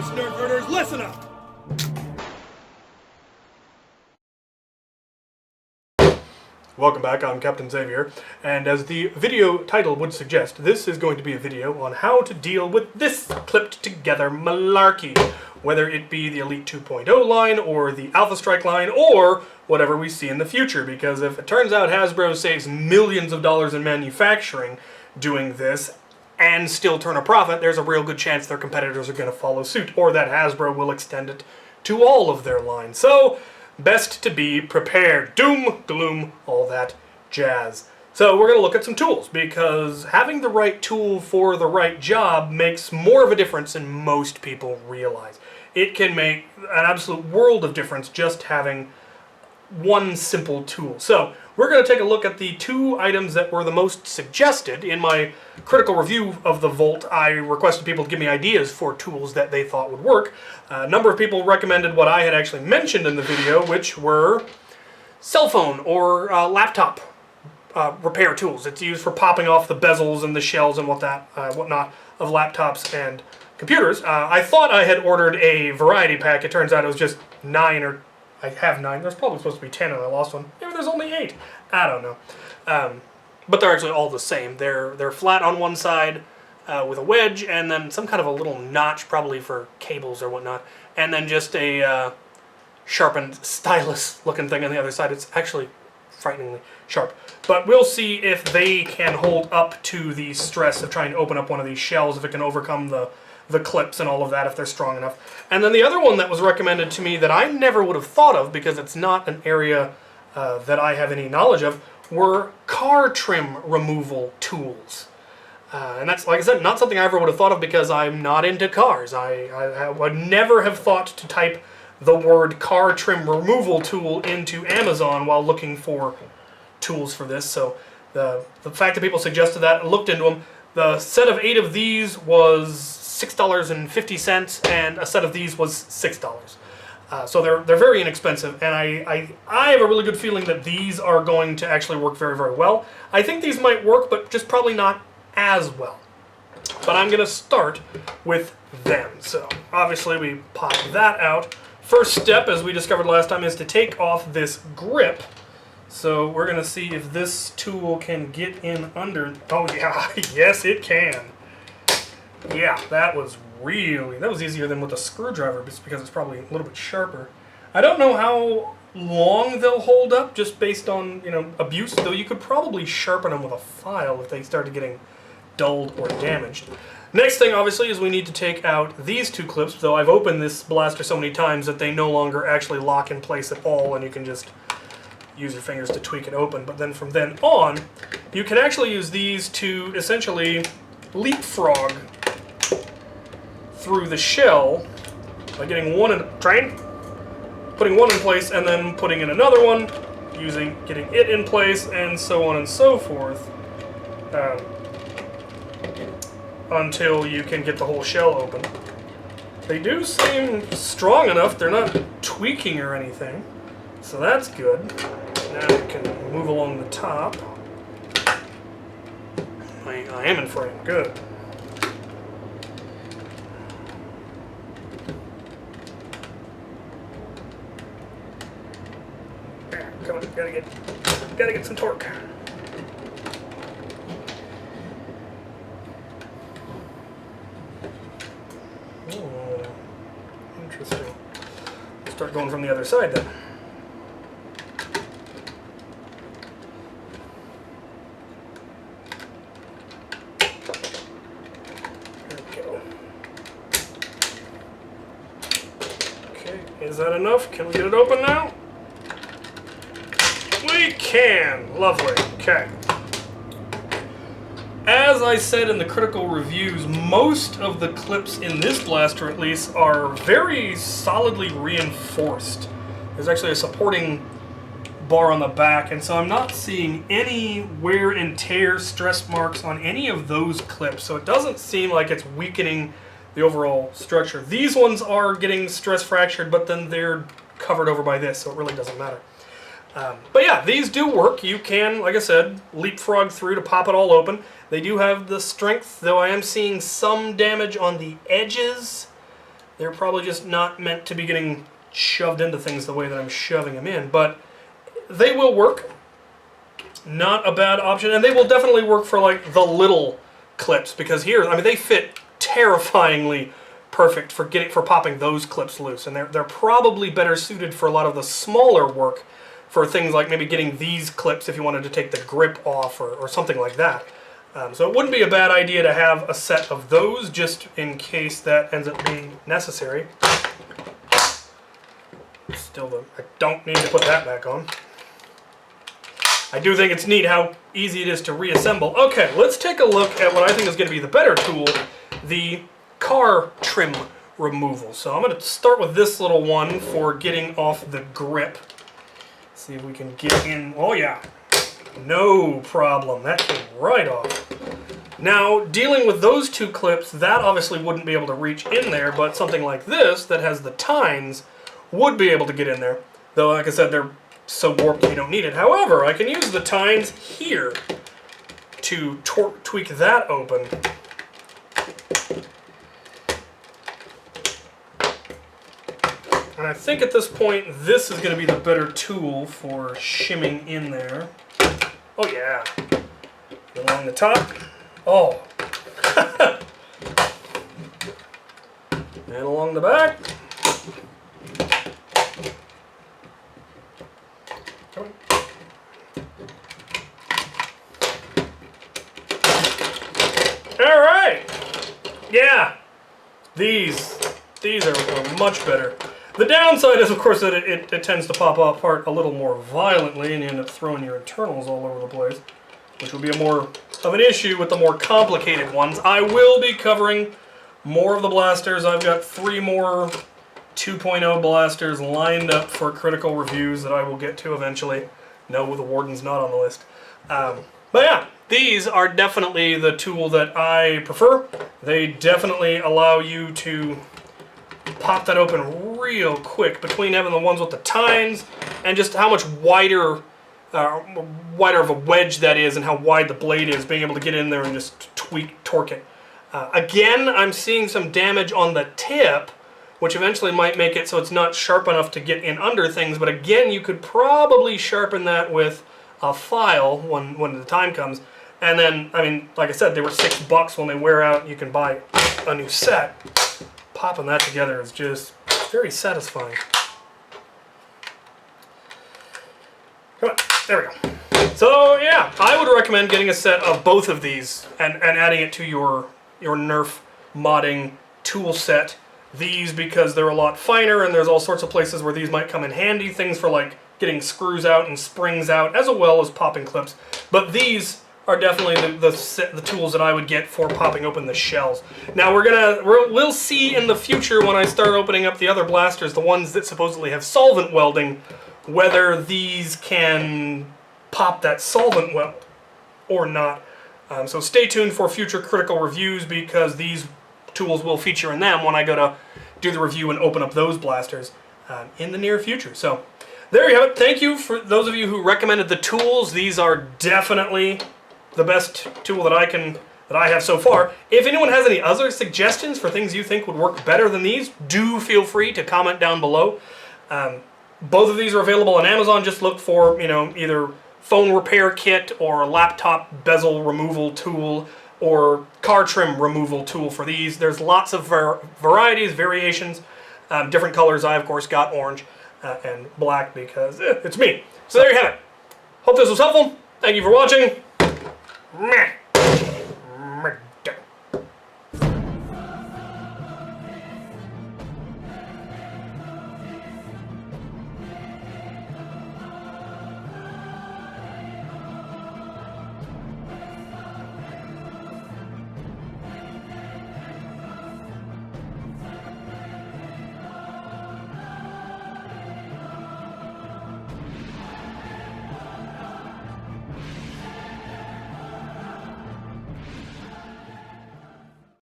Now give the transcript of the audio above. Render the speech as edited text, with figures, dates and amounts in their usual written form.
Nerfers, Nerf herders, listen up! Welcome back, I'm Captain Xavier, and as the video title would suggest, this is going to be a video on how to deal with this clipped together malarkey, whether it be the Elite 2.0 line, or the Alpha Strike line, or whatever we see in the future, because if it turns out Hasbro saves millions of dollars in manufacturing doing this, and still turn a profit, there's a real good chance their competitors are going to follow suit, or that Hasbro will extend it to all of their lines. So, best to be prepared. Doom, gloom, all that jazz. So we're going to look at some tools, because having the right tool for the right job makes more of a difference than most people realize. It can make an absolute world of difference just having one simple tool. So we're going to take a look at the two items that were the most suggested. In my critical review of the Volt, I requested people to give me ideas for tools that they thought would work. A number of people recommended what I had actually mentioned in the video, which were cell phone or laptop repair tools. It's used for popping off the bezels and the shells and whatnot of laptops and computers. I thought I had ordered a variety pack. It turns out it was just 9 or... I have 9. There's probably supposed to be 10 and I lost one. Maybe there's only 8. I don't know. But they're actually all the same. They're flat on one side with a wedge and then some kind of a little notch, probably for cables or whatnot, and then just a sharpened stylus looking thing on the other side. It's actually frighteningly sharp. But we'll see if they can hold up to the stress of trying to open up one of these shells, if it can overcome the clips and all of that, if they're strong enough. And then the other one that was recommended to me that I never would have thought of, because it's not an area that I have any knowledge of, were car trim removal tools. And that's, like I said, not something I ever would have thought of because I'm not into cars. I would never have thought to type the word car trim removal tool into Amazon while looking for tools for this. So the fact that people suggested that, I looked into them. The set of 8 of these was $6.50, and a set of these was $6. So they're very inexpensive, and I have a really good feeling that these are going to actually work very, very well. I think these might work, but just probably not as well. But I'm going to start with them. So obviously we pop that out. First step, as we discovered last time, is to take off this grip. So we're going to see if this tool can get in under... Oh yeah, yes it can. Yeah, that was easier than with a screwdriver, just because it's probably a little bit sharper. I don't know how long they'll hold up, just based on, abuse, though you could probably sharpen them with a file if they started getting dulled or damaged. Next thing, obviously, is we need to take out these two clips, though I've opened this blaster so many times that they no longer actually lock in place at all, and you can just use your fingers to tweak it open. But then from then on, you can actually use these to essentially leapfrog through the shell by getting one in putting one in place and then putting in another one, getting it in place, and so on and so forth, until you can get the whole shell open. They do seem strong enough, they're not tweaking or anything, so that's good. Now we can move along the top. I am in frame, good. Come on, gotta get some torque. Oh, interesting. Let's start going from the other side then. There we go. Okay, is that enough? Can we get it open now? We can! Lovely. Okay. As I said in the critical reviews, most of the clips in this blaster, at least, are very solidly reinforced. There's actually a supporting bar on the back, and so I'm not seeing any wear and tear stress marks on any of those clips, so it doesn't seem like it's weakening the overall structure. These ones are getting stress fractured, but then they're covered over by this, so it really doesn't matter. But yeah, these do work. You can, like I said, leapfrog through to pop it all open. They do have the strength, though I am seeing some damage on the edges They're probably just not meant to be getting shoved into things the way that I'm shoving them in, but they will work. Not a bad option, and they will definitely work for like the little clips, because here, I mean, they fit terrifyingly perfect for popping those clips loose, and they're probably better suited for a lot of the smaller work, for things like maybe getting these clips if you wanted to take the grip off or something like that. So it wouldn't be a bad idea to have a set of those just in case that ends up being necessary. Still, I don't need to put that back on. I do think it's neat how easy it is to reassemble. Okay, let's take a look at what I think is going to be the better tool, the car trim removal. So I'm going to start with this little one for getting off the grip. See if we can get in. Oh yeah, no problem. That came right off. Now, dealing with those two clips, that obviously wouldn't be able to reach in there, but something like this that has the tines would be able to get in there. Though, like I said, they're so warped you don't need it. However, I can use the tines here to tweak that open. And I think at this point, this is going to be the better tool for shimming in there. Oh yeah. Along the top. Oh. And along the back. All right. Yeah. These are much better. The downside is, of course, that it tends to pop apart a little more violently, and you end up throwing your internals all over the place, which will be more of an issue with the more complicated ones. I will be covering more of the blasters. I've got 3 more 2.0 blasters lined up for critical reviews that I will get to eventually. No, the Warden's not on the list. But yeah, these are definitely the tool that I prefer. They definitely allow you to pop that open real quick, between having the ones with the tines and just how much wider of a wedge that is and how wide the blade is, being able to get in there and just torque it. Again, I'm seeing some damage on the tip, which eventually might make it so it's not sharp enough to get in under things, but again, you could probably sharpen that with a file when the time comes. And then, I mean, like I said, they were $6 when they wear out. You can buy a new set. Popping that together is just very satisfying. Come on, there we go. So yeah, I would recommend getting a set of both of these and adding it to your Nerf modding tool set. These, because they're a lot finer, and there's all sorts of places where these might come in handy. Things for like getting screws out and springs out, as well as popping clips. But these are definitely the tools that I would get for popping open the shells. Now we'll see in the future when I start opening up the other blasters, the ones that supposedly have solvent welding, whether these can pop that solvent weld or not. So stay tuned for future critical reviews, because these tools will feature in them when I go to do the review and open up those blasters in the near future. So there you have it. Thank you for those of you who recommended the tools. These are definitely the best tool that I have so far. If anyone has any other suggestions for things you think would work better than these, do feel free to comment down below. Both of these are available on Amazon. Just look for, either phone repair kit or laptop bezel removal tool or car trim removal tool for these. There's lots of varieties, variations, different colors. I, of course, got orange and black because it's me. So there you have it. Hope this was helpful. Thank you for watching. Meh.